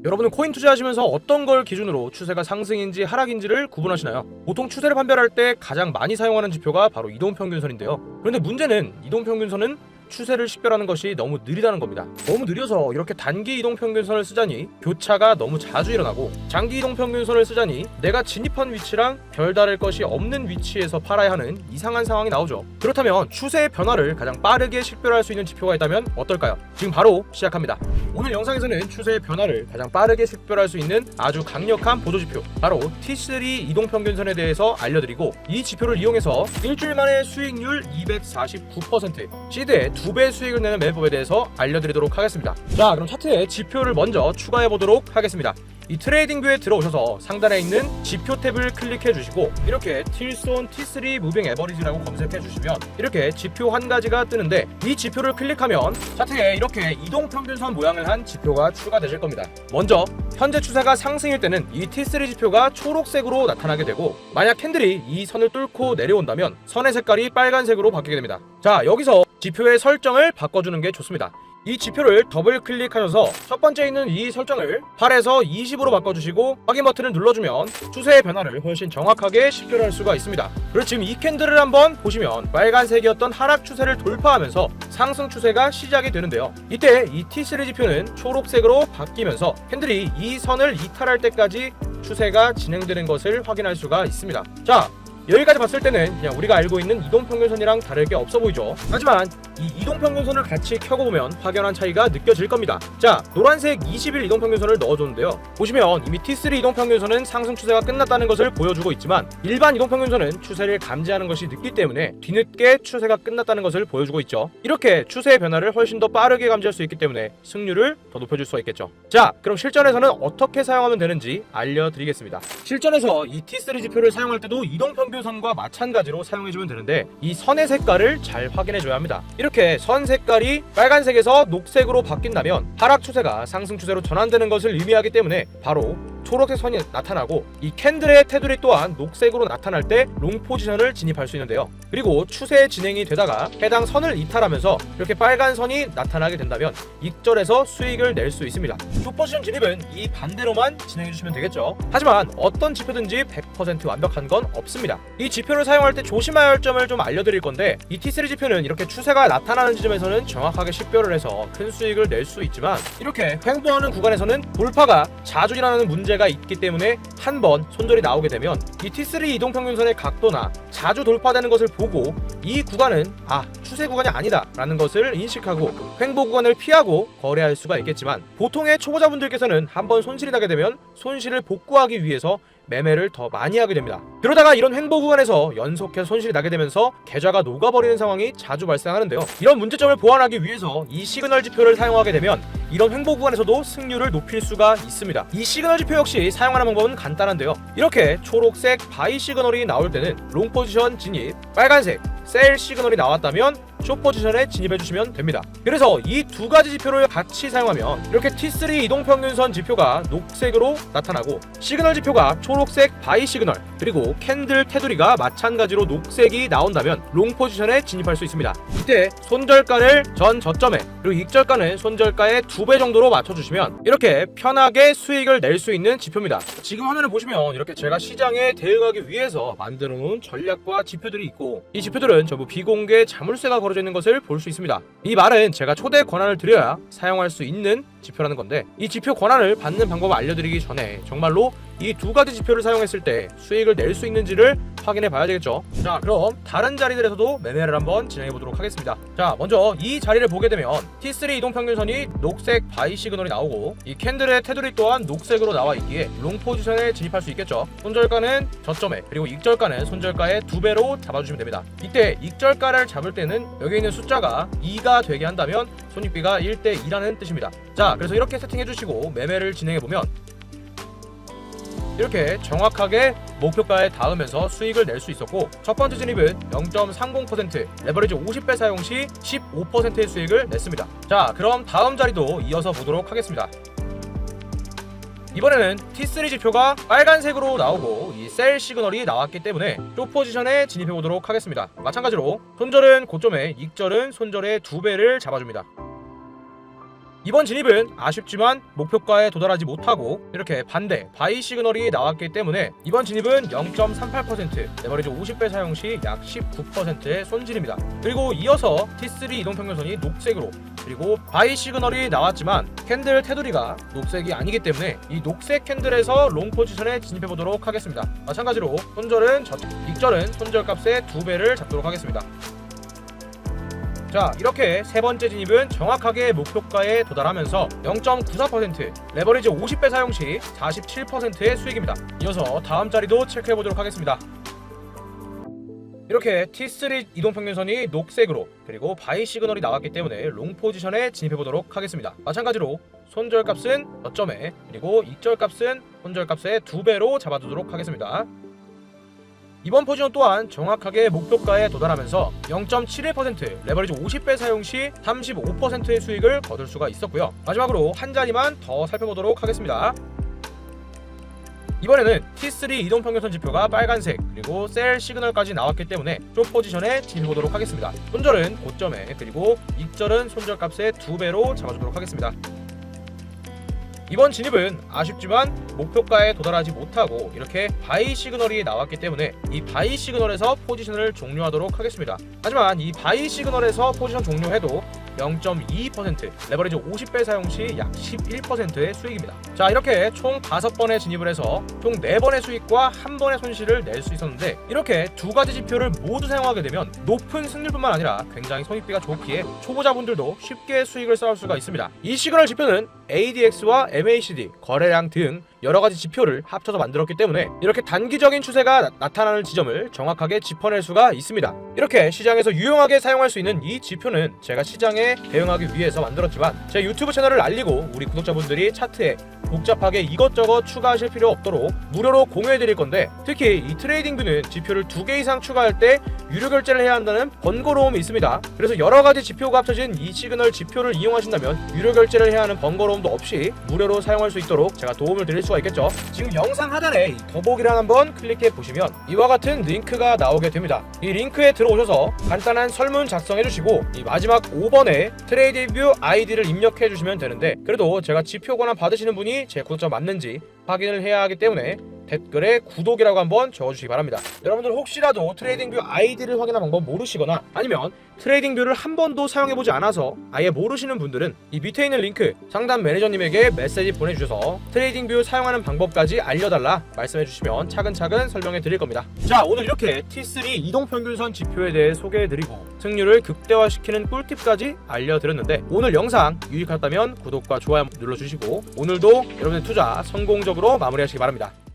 여러분은 코인 투자하시면서 어떤 걸 기준으로 추세가 상승인지 하락인지를 구분하시나요? 보통 추세를 판별할 때 가장 많이 사용하는 지표가 바로 이동평균선인데요. 그런데 문제는 이동평균선은 추세를 식별하는 것이 너무 느리다는 겁니다. 너무 느려서 이렇게 단기 이동평균선을 쓰자니 교차가 너무 자주 일어나고, 장기 이동평균선을 쓰자니 내가 진입한 위치랑 별다를 것이 없는 위치에서 팔아야 하는 이상한 상황이 나오죠. 그렇다면 추세의 변화를 가장 빠르게 식별할 수 있는 지표가 있다면 어떨까요? 지금 바로 시작합니다. 오늘 영상에서는 추세의 변화를 가장 빠르게 식별할 수 있는 아주 강력한 보조지표, 바로 T3 이동평균선에 대해서 알려드리고, 이 지표를 이용해서 일주일 만에 수익률 249%, 시드의 2배 수익을 내는 매매법에 대해서 알려드리도록 하겠습니다. 자, 그럼 차트에 지표를 먼저 추가해보도록 하겠습니다. 이 트레이딩 뷰에 들어오셔서 상단에 있는 지표 탭을 클릭해 주시고, 이렇게 틸손 T3 무빙 에버리지라고 검색해 주시면 이렇게 지표 한 가지가 뜨는데, 이 지표를 클릭하면 차트에 이렇게 이동평균선 모양을 한 지표가 추가되실 겁니다. 먼저 현재 추세가 상승일 때는 이 T3 지표가 초록색으로 나타나게 되고, 만약 캔들이 이 선을 뚫고 내려온다면 선의 색깔이 빨간색으로 바뀌게 됩니다. 자, 여기서 지표의 설정을 바꿔주는 게 좋습니다. 이 지표를 더블 클릭하셔서 첫 번째 있는 이 설정을 8에서 20으로 바꿔주시고 확인 버튼을 눌러주면 추세의 변화를 훨씬 정확하게 식별할 수가 있습니다. 그리고 지금 이 캔들을 한번 보시면 빨간색이었던 하락 추세를 돌파하면서 상승 추세가 시작이 되는데요. 이때 이 T3 지표는 초록색으로 바뀌면서 캔들이 이 선을 이탈할 때까지 추세가 진행되는 것을 확인할 수가 있습니다. 자, 여기까지 봤을 때는 그냥 우리가 알고 있는 이동평균선이랑 다를 게 없어 보이죠. 하지만 이 이동평균선을 같이 켜고 보면 확연한 차이가 느껴질 겁니다. 자, 노란색 20일 이동평균선을 넣어줬는데요. 보시면 이미 T3 이동평균선은 상승 추세가 끝났다는 것을 보여주고 있지만, 일반 이동평균선은 추세를 감지하는 것이 늦기 때문에 뒤늦게 추세가 끝났다는 것을 보여주고 있죠. 이렇게 추세의 변화를 훨씬 더 빠르게 감지할 수 있기 때문에 승률을 더 높여줄 수가 있겠죠. 자, 그럼 실전에서는 어떻게 사용하면 되는지 알려드리겠습니다. 실전에서 이 T3 지표를 사용할 때도 이동평균선과 마찬가지로 사용해주면 되는데, 이 선의 색깔을 잘 확인해줘야 합니다. 이렇게 선 색깔이 빨간색에서 녹색으로 바뀐다면 하락 추세가 상승 추세로 전환되는 것을 의미하기 때문에 바로 초록색 선이 나타나고, 이 캔들의 테두리 또한 녹색으로 나타날 때 롱 포지션을 진입할 수 있는데요. 그리고 추세 진행이 되다가 해당 선을 이탈하면서 이렇게 빨간 선이 나타나게 된다면 익절에서 수익을 낼 수 있습니다. 숏 포지션 진입은 이 반대로만 진행해 주시면 되겠죠. 하지만 어떤 지표든지 100% 완벽한 건 없습니다. 이 지표를 사용할 때 조심해야 할 점을 좀 알려드릴 건데, 이 T3 지표는 이렇게 추세가 나타나는 지점에서는 정확하게 식별을 해서 큰 수익을 낼 수 있지만, 이렇게 횡보하는 구간에서는 돌파가 자주 일어나는 문제가 있기 때문에 한 번 손절이 나오게 되면 이 T3 이동평균선의 각도나 자주 돌파되는 것을 보고 이 구간은 추세 구간이 아니다 라는 것을 인식하고 횡보 구간을 피하고 거래할 수가 있겠지만, 보통의 초보자분들께서는 한 번 손실이 나게 되면 손실을 복구하기 위해서 매매를 더 많이 하게 됩니다. 그러다가 이런 횡보 구간에서 연속해서 손실이 나게 되면서 계좌가 녹아버리는 상황이 자주 발생하는데요. 이런 문제점을 보완하기 위해서 이 시그널 지표를 사용하게 되면 이런 횡보 구간에서도 승률을 높일 수가 있습니다. 이 시그널 지표 역시 사용하는 방법은 간단한데요. 이렇게 초록색 바이 시그널이 나올 때는 롱 포지션 진입, 빨간색 셀 시그널이 나왔다면 숏 포지션에 진입해 주시면 됩니다. 그래서 이 두 가지 지표를 같이 사용하면 이렇게 T3 이동평균선 지표가 녹색으로 나타나고, 시그널 지표가 초록색 바이 시그널, 그리고 캔들 테두리가 마찬가지로 녹색이 나온다면 롱 포지션에 진입할 수 있습니다. 이때 손절가를 전 저점에, 그리고 익절가는 손절가의 2배 정도로 맞춰주시면 이렇게 편하게 수익을 낼 수 있는 지표입니다. 지금 화면을 보시면 이렇게 제가 시장에 대응하기 위해서 만들어 놓은 전략과 지표들이 있고, 이 지표들은 전부 비공개 자물쇠가 걸어져 있는 것을 볼 수 있습니다. 이 말은 제가 초대 권한을 드려야 사용할 수 있는 지표라는 건데, 이 지표 권한을 받는 방법을 알려드리기 전에 정말로 이 두 가지 지표를 사용했을 때 수익을 낼 수 있는지를 확인해 봐야 되겠죠. 자, 그럼 다른 자리들에서도 매매를 한번 진행해 보도록 하겠습니다. 자, 먼저 이 자리를 보게 되면 T3 이동평균선이 녹색 바이 시그널이 나오고, 이 캔들의 테두리 또한 녹색으로 나와 있기에 롱 포지션에 진입할 수 있겠죠. 손절가는 저점에, 그리고 익절가는 손절가의 2배로 잡아주시면 됩니다. 이때 익절가를 잡을 때는 여기 있는 숫자가 2가 되게 한다면 손익비가 1:2라는 뜻입니다. 자, 그래서 이렇게 세팅해 주시고 매매를 진행해 보면 이렇게 정확하게 목표가에 닿으면서 수익을 낼 수 있었고, 첫 번째 진입은 0.30%, 레버리지 50배 사용 시 15%의 수익을 냈습니다. 자, 그럼 다음 자리도 이어서 보도록 하겠습니다. 이번에는 T3 지표가 빨간색으로 나오고 이 셀 시그널이 나왔기 때문에 숏 포지션에 진입해 보도록 하겠습니다. 마찬가지로 손절은 고점에, 익절은 손절의 2배를 잡아줍니다. 이번 진입은 아쉽지만 목표가에 도달하지 못하고 이렇게 반대 바이 시그널이 나왔기 때문에 이번 진입은 0.38%, 레버리지 50배 사용 시 약 19%의 손실입니다. 그리고 이어서 T3 이동평균선이 녹색으로, 그리고 바이 시그널이 나왔지만 캔들 테두리가 녹색이 아니기 때문에 이 녹색 캔들에서 롱 포지션에 진입해 보도록 하겠습니다. 마찬가지로 익절은 손절값의 2배를 잡도록 하겠습니다. 자, 이렇게 세 번째 진입은 정확하게 목표가에 도달하면서 0.94%, 레버리지 50배 사용 시 47%의 수익입니다. 이어서 다음 자리도 체크해 보도록 하겠습니다. 이렇게 T3 이동평균선이 녹색으로, 그리고 바이 시그널이 나왔기 때문에 롱 포지션에 진입해 보도록 하겠습니다. 마찬가지로 손절값은 저점에, 그리고 익절값은 손절값의 2배로 잡아두도록 하겠습니다. 이번 포지션 또한 정확하게 목표가에 도달하면서 0.71%, 레버리지 50배 사용 시 35%의 수익을 거둘 수가 있었고요. 마지막으로 한 자리만 더 살펴보도록 하겠습니다. 이번에는 T3 이동평균선 지표가 빨간색, 그리고 셀 시그널까지 나왔기 때문에 숏 포지션에 진입해보도록 하겠습니다. 손절은 고점에, 그리고 익절은 손절값의 2배로 잡아주도록 하겠습니다. 이번 진입은 아쉽지만 목표가에 도달하지 못하고 이렇게 바이 시그널이 나왔기 때문에 이 바이 시그널에서 포지션을 종료하도록 하겠습니다. 하지만 이 바이 시그널에서 포지션 종료해도 0.22%, 레버리지 50배 사용 시 약 11%의 수익입니다. 자, 이렇게 총 5번의 진입을 해서 총 4번의 수익과 1번의 손실을 낼 수 있었는데, 이렇게 두 가지 지표를 모두 사용하게 되면 높은 승률뿐만 아니라 굉장히 손익비가 좋기에 초보자분들도 쉽게 수익을 쌓을 수가 있습니다. 이 시그널 지표는 ADX와 MACD, 거래량 등 여러가지 지표를 합쳐서 만들었기 때문에 이렇게 단기적인 추세가 나타나는 지점을 정확하게 짚어낼 수가 있습니다. 이렇게 시장에서 유용하게 사용할 수 있는 이 지표는 제가 시장에 대응하기 위해서 만들었지만 제 유튜브 채널을 알리고 우리 구독자분들이 차트에 복잡하게 이것저것 추가하실 필요 없도록 무료로 공유해드릴 건데, 특히 이 트레이딩뷰는 지표를 2개 이상 추가할 때 유료 결제를 해야 한다는 번거로움이 있습니다. 그래서 여러가지 지표가 합쳐진 이 시그널 지표를 이용하신다면 유료 결제를 해야 하는 번거로움도 없이 무료로 사용할 수 있도록 제가 도움을 드릴 수가 있겠죠. 지금 영상 하단에 이 더보기를 한번 클릭해 보시면 이와 같은 링크가 나오게 됩니다. 이 링크에 들어오셔서 간단한 설문 작성해 주시고 이 마지막 5번에 트레이딩뷰 아이디를 입력해 주시면 되는데, 그래도 제가 지표 권한 받으시는 분이 제 구독자 맞는지 확인을 해야 하기 때문에 댓글에 구독이라고 한번 적어주시기 바랍니다. 여러분들 혹시라도 트레이딩뷰 아이디를 확인할 방법 모르시거나 아니면 트레이딩뷰를 한 번도 사용해보지 않아서 아예 모르시는 분들은 이 밑에 있는 링크 상담 매니저님에게 메시지 보내주셔서 트레이딩뷰 사용하는 방법까지 알려달라 말씀해주시면 차근차근 설명해 드릴 겁니다. 자, 오늘 이렇게 T3 이동평균선 지표에 대해 소개해드리고 승률을 극대화시키는 꿀팁까지 알려드렸는데, 오늘 영상 유익하다면 구독과 좋아요 눌러주시고 오늘도 여러분의 투자 성공적으로 마무리하시기 바랍니다.